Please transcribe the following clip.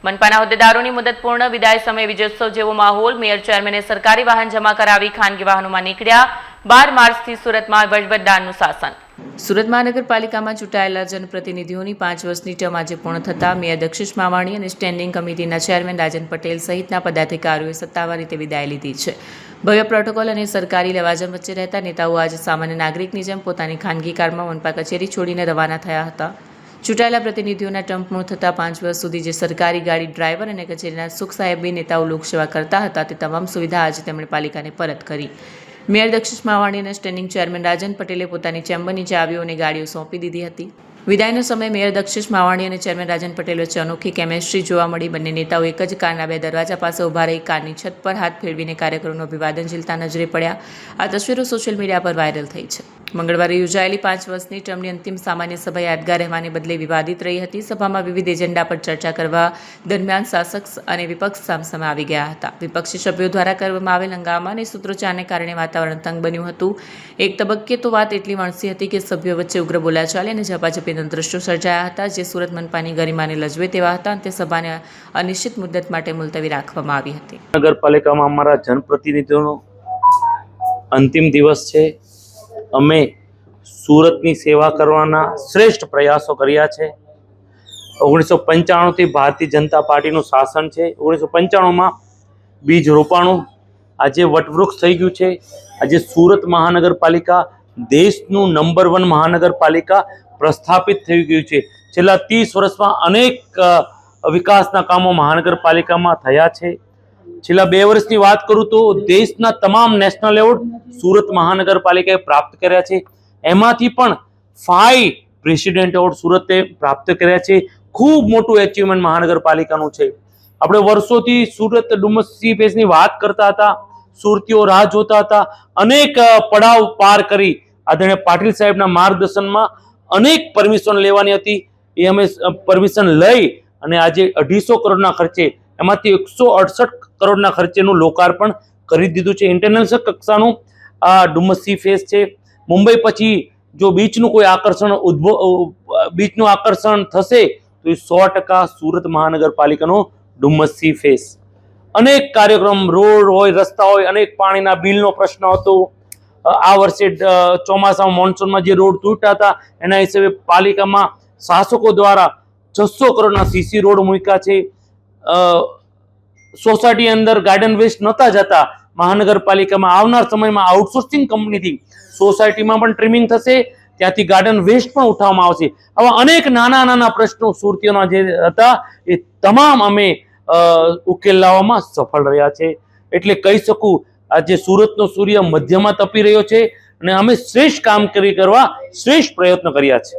મનપાના હોદ્દેદારોની મુદતપૂર્ણ વિદાય સમયે વિજયોત્સવ જેવો માહોલ. મેયર ચેરમેને સરકારી વાહન જમા કરાવી ખાનગી વાહનોમાં નીકળ્યા. 12 માર્ચથી સુરતમાં વહીવટદારનું શાસન. સુરત મહાનગરપાલિકામાં ચૂંટાયેલા જનપ્રતિનિધિઓની 5 વર્ષની ટર્મ આજે પૂર્ણ થતાં મેયર દક્ષિશ માવાણી અને સ્ટેન્ડિંગ કમિટીના ચેરમેન રાજન પટેલ સહિતના પદાધિકારીઓએ સત્તાવાર રીતે વિદાય લીધી છે. ભવ્ય પ્રોટોકોલ અને સરકારી લવાજમ વચ્ચે રહેતા નેતાઓ આજે સામાન્ય નાગરિકની જેમ પોતાની ખાનગી કારમાં મનપા કચેરી છોડીને રવાના થયા હતા. ચૂંટાયેલા પ્રતિનિધિઓના ટર્મ પૂર્ણ થતાં 5 વર્ષ સુધી જે સરકારી ગાડી ડ્રાઈવર અને કચેરીના સુખ સાહેબી નેતાઓ લોકસેવા કરતા હતા તે તમામ સુવિધા આજે તેમણે પાલિકાને પરત કરી. મેયર દક્ષિશ માવાણી અને સ્ટેન્ડિંગ ચેરમેન રાજન પટેલે પોતાની ચેમ્બરની ચાવીઓ અને ગાડીઓ સોંપી દીધી હતી. વિદાયનો સમય મેયર દક્ષિશ માવાણી અને ચેરમેન રાજન પટેલ વચ્ચે અનોખી કેમેસ્ટ્રી જોવા મળી. બંને નેતાઓ એક જ કારના 2 દરવાજા પાસે ઊભા રહી કારની છત પર હાથ ફેરવીને કાર્યકરોનું અભિવાદન ઝીલતા નજરે પડ્યા. આ તસવીરો સોશિયલ મીડિયા પર વાયરલ થઈ છે. મંગળવારે યોજાયેલી 5 વર્ષની ટર્મની અંતિમ સામાન્ય સભા યાદગાર રહેવાને બદલે વિવાદિત રહી હતી. સભામાં વિવિધ એજન્ડા પર ચર્ચા કરવા દરમિયાન શાસક અને વિપક્ષ સામસામે આવી ગયા હતા. વિપક્ષી સભ્યો દ્વારા કરવામાં આવેલ હંગામા અને સૂત્રોચ્ચારને કારણે વાતાવરણ તંગ બન્યું હતું. એક તબક્કે તો વાત એટલી વણસી હતી કે સભ્યો વચ્ચે ઉગ્ર બોલાચાલી અને ઝપાઝપીના દ્રશ્યો સર્જાયા હતા, જે સુરત મનપાની ગરિમાને લજવે તેવા હતા. અને તે સભાને અનિશ્ચિત મુદ્દત માટે મુલતવી રાખવામાં આવી હતી. નગરપાલિકામાં અમારા જનપ્રતિનિધિઓનો અંતિમ દિવસ છે. અમે સુરતની સેવા કરવાના શ્રેષ્ઠ પ્રયાસો કર્યા છે. 1995થી ભારતીય જનતા પાર્ટીનું શાસન છે. 1995માં બીજ રોપાણું, આજે વટવૃક્ષ થઈ ગયું છે. આજે સુરત મહાનગરપાલિકા દેશનું નંબર 1 મહાનગરપાલિકા પ્રસ્થાપિત થઈ ગયું છે. છેલ્લા 30 વર્ષમાં અનેક વિકાસના કામો મહાનગરપાલિકામાં થયા છે. છેલ્લા 2 વર્ષની વાત કરું તો દેશના તમામ નેશનલ એવોર્ડ સુરત મહાનગરપાલિકાએ પ્રાપ્ત કર્યા છે. એમાંથી પણ 5 પ્રેસિડેન્ટ એવોર્ડ સુરતે પ્રાપ્ત કર્યા છે. ખૂબ મોટું એચિવમેન્ટ મહાનગરપાલિકાનું છે. આપણે વર્ષોથી સુરત ડુમસ સી ફેસની વાત કરતા હતા. સુરતીઓ રાહ જોતા હતા. અનેક પડાવ પાર કરી આદરણીય પાટીલ સાહેબના માર્ગદર્શનમાં અનેક પરમિશન લેવાની હતી. એ અમે પરમિશન લઈ અને આજે 250 કરોડના ખર્ચે, એમાંથી 168 કરોડના ખર્ચેનું લોકાર્પણ કરી દીધું છે. ઇન્ટરનેશનલ કક્ષાનું આ ડુમસ સી ફેસ છે. મુંબઈ પછી જો બીચનું કોઈ આકર્ષણ બીચનું આકર્ષણ થશે તો એ 100% સુરત મહાનગરપાલિકાનો ડુમસ સી ફેસ. અનેક કાર્યક્રમ, રોડ હોય, રસ્તા હોય, અનેક પાણીના બિલનો પ્રશ્ન હતો. આ વર્ષે ચોમાસામાં મોન્સૂનમાં જે રોડ તૂટ્યા હતા એના હિસાબે પાલિકામાં શાસકો દ્વારા 600 કરોડના સીસી રોડ મૂક્યા છે. સોસાયટી અંદર ગાર્ડન વેસ્ટ નહોતા જતા. મહાનગરપાલિકામાં આવનાર સમયમાં આઉટસોર્સિંગ કંપનીથી સોસાયટીમાં પણ ટ્રીમિંગ થશે, ત્યાંથી ગાર્ડન વેસ્ટ પણ ઉઠાવવામાં આવશે. આવા અનેક નાના નાના પ્રશ્નો સુરતીઓના જે હતા એ તમામ અમે ઉકેલ લાવવામાં સફળ રહ્યા છે. એટલે કહી શકું આજે સુરતનો સૂર્ય મધ્યમાં તપી રહ્યો છે અને અમે શ્રેષ્ઠ કામગીરી કરવા શ્રેષ્ઠ પ્રયત્નો કર્યા છે.